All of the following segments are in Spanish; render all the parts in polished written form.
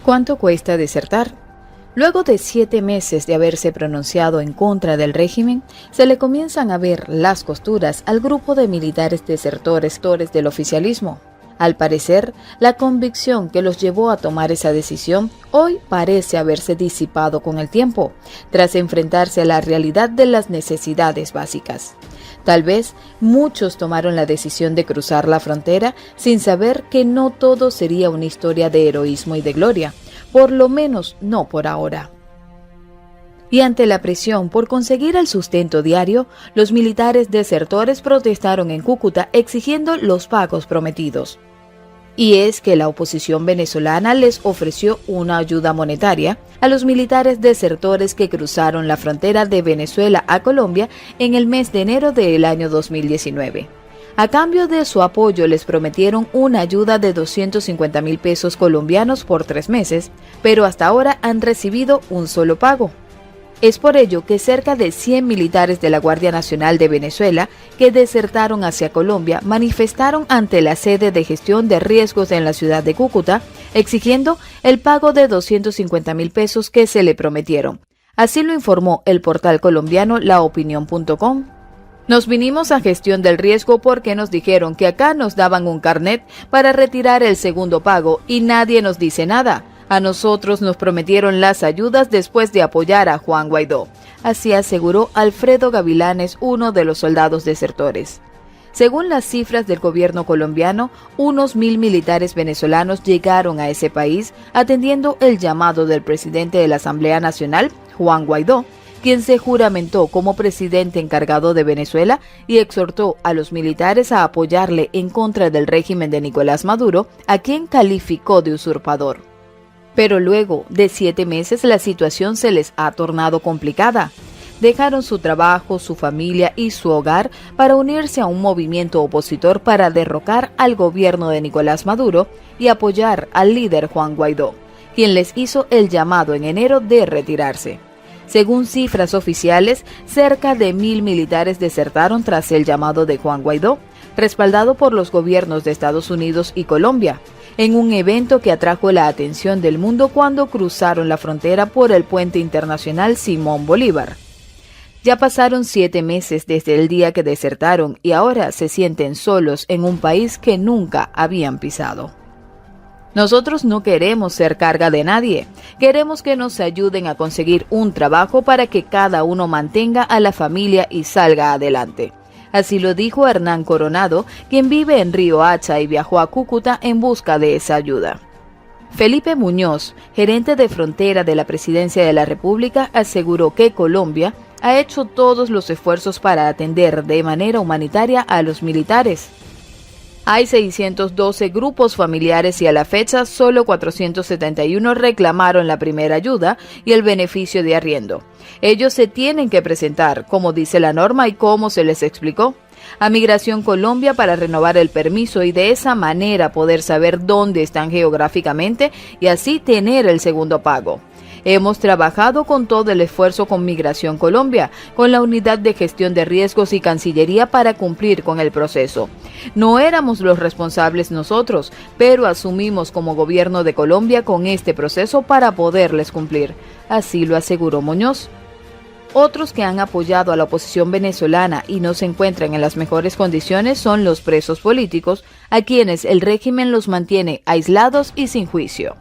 ¿Cuánto cuesta desertar? Luego de 7 meses de haberse pronunciado en contra del régimen, se le comienzan a ver las costuras al grupo de militares desertores del oficialismo. Al parecer, la convicción que los llevó a tomar esa decisión hoy parece haberse disipado con el tiempo, tras enfrentarse a la realidad de las necesidades básicas. Tal vez muchos tomaron la decisión de cruzar la frontera sin saber que no todo sería una historia de heroísmo y de gloria, por lo menos no por ahora. Y ante la presión por conseguir el sustento diario, los militares desertores protestaron en Cúcuta exigiendo los pagos prometidos. Y es que la oposición venezolana les ofreció una ayuda monetaria a los militares desertores que cruzaron la frontera de Venezuela a Colombia en el mes de enero del año 2019. A cambio de su apoyo les prometieron una ayuda de 250.000 pesos colombianos por 3 meses, pero hasta ahora han recibido un solo pago. Es por ello que cerca de 100 militares de la Guardia Nacional de Venezuela que desertaron hacia Colombia manifestaron ante la sede de gestión de riesgos en la ciudad de Cúcuta, exigiendo el pago de 250.000 pesos que se le prometieron. Así lo informó el portal colombiano laopinión.com. Nos vinimos a gestión del riesgo porque nos dijeron que acá nos daban un carnet para retirar el segundo pago y nadie nos dice nada. A nosotros nos prometieron las ayudas después de apoyar a Juan Guaidó. Así aseguró Alfredo Gavilanes, uno de los soldados desertores. Según las cifras del gobierno colombiano, unos 1.000 militares venezolanos llegaron a ese país atendiendo el llamado del presidente de la Asamblea Nacional, Juan Guaidó, quien se juramentó como presidente encargado de Venezuela y exhortó a los militares a apoyarle en contra del régimen de Nicolás Maduro, a quien calificó de usurpador. Pero luego de 7 meses la situación se les ha tornado complicada. Dejaron su trabajo, su familia y su hogar para unirse a un movimiento opositor para derrocar al gobierno de Nicolás Maduro y apoyar al líder Juan Guaidó, quien les hizo el llamado en enero de retirarse. Según cifras oficiales, cerca de 1.000 militares desertaron tras el llamado de Juan Guaidó, respaldado por los gobiernos de Estados Unidos y Colombia, en un evento que atrajo la atención del mundo cuando cruzaron la frontera por el puente internacional Simón Bolívar. Ya pasaron 7 meses desde el día que desertaron y ahora se sienten solos en un país que nunca habían pisado. Nosotros no queremos ser carga de nadie, queremos que nos ayuden a conseguir un trabajo para que cada uno mantenga a la familia y salga adelante. Así lo dijo Hernán Coronado, quien vive en Río Hacha y viajó a Cúcuta en busca de esa ayuda. Felipe Muñoz, gerente de frontera de la Presidencia de la República, aseguró que Colombia ha hecho todos los esfuerzos para atender de manera humanitaria a los militares. Hay 612 grupos familiares y a la fecha solo 471 reclamaron la primera ayuda y el beneficio de arriendo. Ellos se tienen que presentar, como dice la norma y como se les explicó, a Migración Colombia para renovar el permiso y de esa manera poder saber dónde están geográficamente y así tener el segundo pago. Hemos trabajado con todo el esfuerzo con Migración Colombia, con la Unidad de Gestión de Riesgos y Cancillería para cumplir con el proceso. No éramos los responsables nosotros, pero asumimos como gobierno de Colombia con este proceso para poderles cumplir. Así lo aseguró Muñoz. Otros que han apoyado a la oposición venezolana y no se encuentran en las mejores condiciones son los presos políticos, a quienes el régimen los mantiene aislados y sin juicio.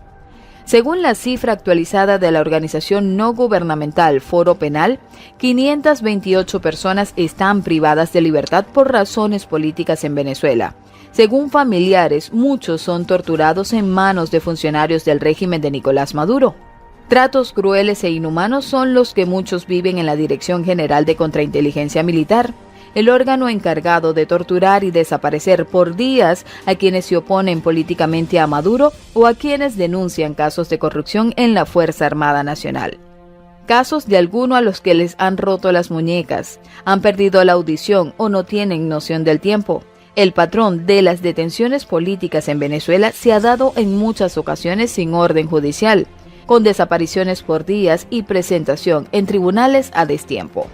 Según la cifra actualizada de la organización no gubernamental Foro Penal, 528 personas están privadas de libertad por razones políticas en Venezuela. Según familiares, muchos son torturados en manos de funcionarios del régimen de Nicolás Maduro. Tratos crueles e inhumanos son los que muchos viven en la Dirección General de Contrainteligencia Militar, el órgano encargado de torturar y desaparecer por días a quienes se oponen políticamente a Maduro o a quienes denuncian casos de corrupción en la Fuerza Armada Nacional. Casos de alguno a los que les han roto las muñecas, han perdido la audición o no tienen noción del tiempo. El patrón de las detenciones políticas en Venezuela se ha dado en muchas ocasiones sin orden judicial, con desapariciones por días y presentación en tribunales a destiempo.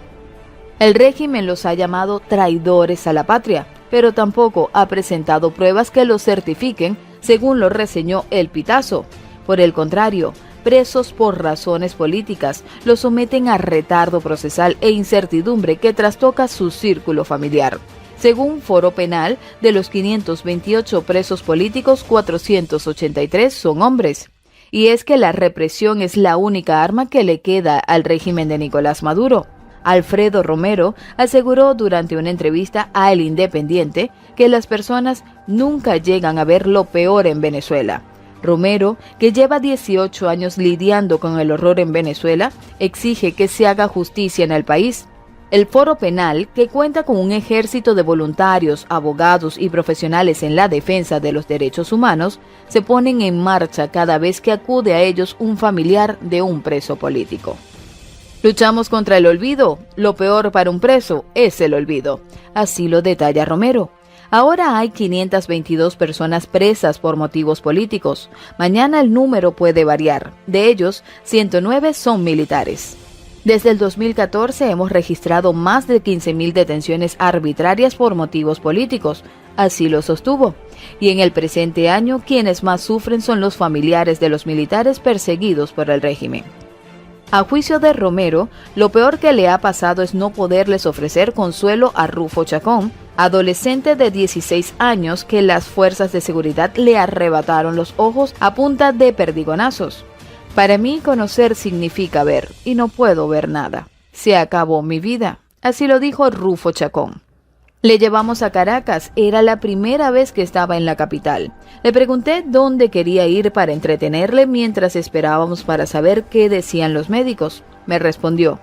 El régimen los ha llamado traidores a la patria, pero tampoco ha presentado pruebas que los certifiquen, según lo reseñó El Pitazo, Por el contrario, presos por razones políticas los someten a retardo procesal e incertidumbre que trastoca su círculo familiar. Según Foro Penal, de los 528 presos políticos, 483 son hombres. Y es que la represión es la única arma que le queda al régimen de Nicolás Maduro. Alfredo Romero aseguró durante una entrevista a El Independiente que las personas nunca llegan a ver lo peor en Venezuela. Romero, que lleva 18 años lidiando con el horror en Venezuela, exige que se haga justicia en el país. El Foro Penal, que cuenta con un ejército de voluntarios, abogados y profesionales en la defensa de los derechos humanos, se ponen en marcha cada vez que acude a ellos un familiar de un preso político. Luchamos contra el olvido. Lo peor para un preso es el olvido. Así lo detalla Romero. Ahora hay 522 personas presas por motivos políticos. Mañana el número puede variar. De ellos, 109 son militares. Desde el 2014 hemos registrado más de 15.000 detenciones arbitrarias por motivos políticos, así lo sostuvo. Y en el presente año, quienes más sufren son los familiares de los militares perseguidos por el régimen. A juicio de Romero, lo peor que le ha pasado es no poderles ofrecer consuelo a Rufo Chacón, adolescente de 16 años que las fuerzas de seguridad le arrebataron los ojos a punta de perdigonazos. Para mí, conocer significa ver, y no puedo ver nada. Se acabó mi vida. Así lo dijo Rufo Chacón. Le llevamos a Caracas, era la primera vez que estaba en la capital. Le pregunté dónde quería ir para entretenerle mientras esperábamos para saber qué decían los médicos. Me respondió,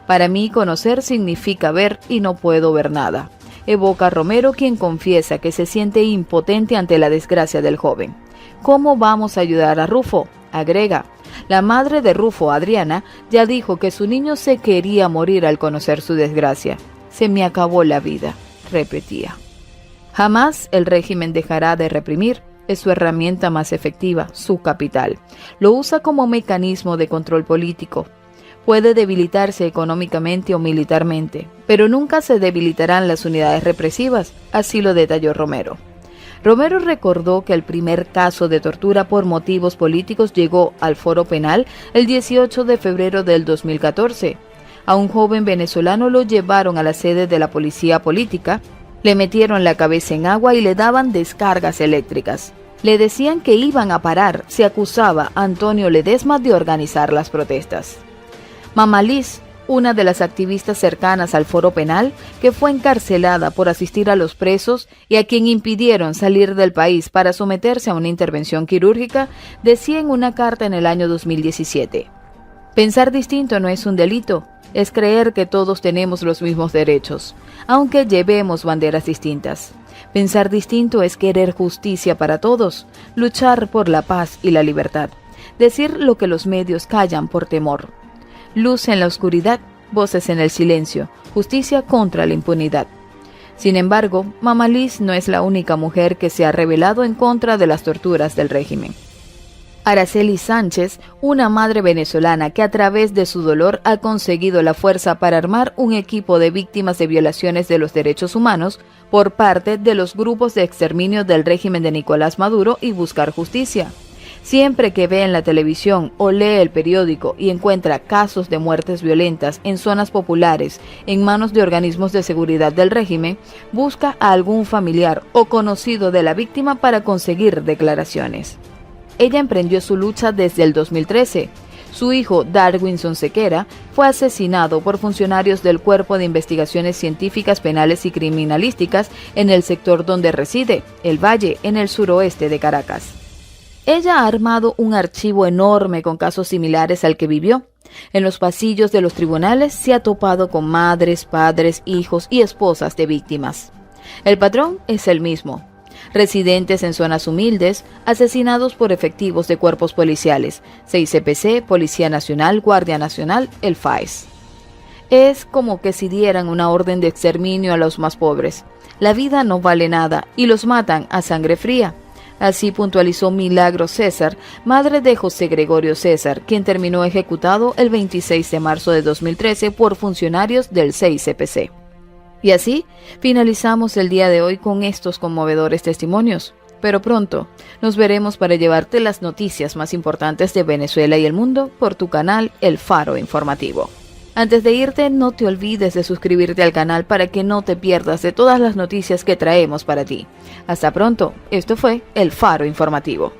para mí conocer significa ver y no puedo ver nada. Evoca Romero, quien confiesa que se siente impotente ante la desgracia del joven. ¿Cómo vamos a ayudar a Rufo? Agrega, la madre de Rufo, Adriana, ya dijo que su niño se quería morir al conocer su desgracia. Se me acabó la vida, repetía. Jamás el régimen dejará de reprimir. Es su herramienta más efectiva, su capital. Lo usa como mecanismo de control político. Puede debilitarse económicamente o militarmente, pero nunca se debilitarán las unidades represivas, así lo detalló Romero. Romero recordó que el primer caso de tortura por motivos políticos llegó al Foro Penal el 18 de febrero del 2014. A un joven venezolano lo llevaron a la sede de la policía política, le metieron la cabeza en agua y le daban descargas eléctricas. Le decían que iban a parar, se acusaba a Antonio Ledesma de organizar las protestas. Mama Liz, una de las activistas cercanas al Foro Penal, que fue encarcelada por asistir a los presos y a quien impidieron salir del país para someterse a una intervención quirúrgica, decía en una carta en el año 2017, pensar distinto no es un delito, es creer que todos tenemos los mismos derechos, aunque llevemos banderas distintas. Pensar distinto es querer justicia para todos, luchar por la paz y la libertad, decir lo que los medios callan por temor. Luz en la oscuridad, voces en el silencio, justicia contra la impunidad. Sin embargo, Mama Liz no es la única mujer que se ha rebelado en contra de las torturas del régimen. Araceli Sánchez, una madre venezolana que a través de su dolor ha conseguido la fuerza para armar un equipo de víctimas de violaciones de los derechos humanos por parte de los grupos de exterminio del régimen de Nicolás Maduro y buscar justicia. Siempre que ve en la televisión o lee el periódico y encuentra casos de muertes violentas en zonas populares en manos de organismos de seguridad del régimen, busca a algún familiar o conocido de la víctima para conseguir declaraciones. Ella emprendió su lucha desde el 2013. Su hijo, Darwinson Sequera, fue asesinado por funcionarios del Cuerpo de Investigaciones Científicas Penales y Criminalísticas en el sector donde reside, El Valle, en el suroeste de Caracas. Ella ha armado un archivo enorme con casos similares al que vivió. En los pasillos de los tribunales se ha topado con madres, padres, hijos y esposas de víctimas. El patrón es el mismo. Residentes en zonas humildes, asesinados por efectivos de cuerpos policiales, CICPC, Policía Nacional, Guardia Nacional, el FAES. Es como que si dieran una orden de exterminio a los más pobres. La vida no vale nada y los matan a sangre fría. Así puntualizó Milagro César, madre de José Gregorio César, quien terminó ejecutado el 26 de marzo de 2013 por funcionarios del CICPC. Y así finalizamos el día de hoy con estos conmovedores testimonios. Pero pronto nos veremos para llevarte las noticias más importantes de Venezuela y el mundo por tu canal El Faro Informativo. Antes de irte, no te olvides de suscribirte al canal para que no te pierdas de todas las noticias que traemos para ti. Hasta pronto, esto fue El Faro Informativo.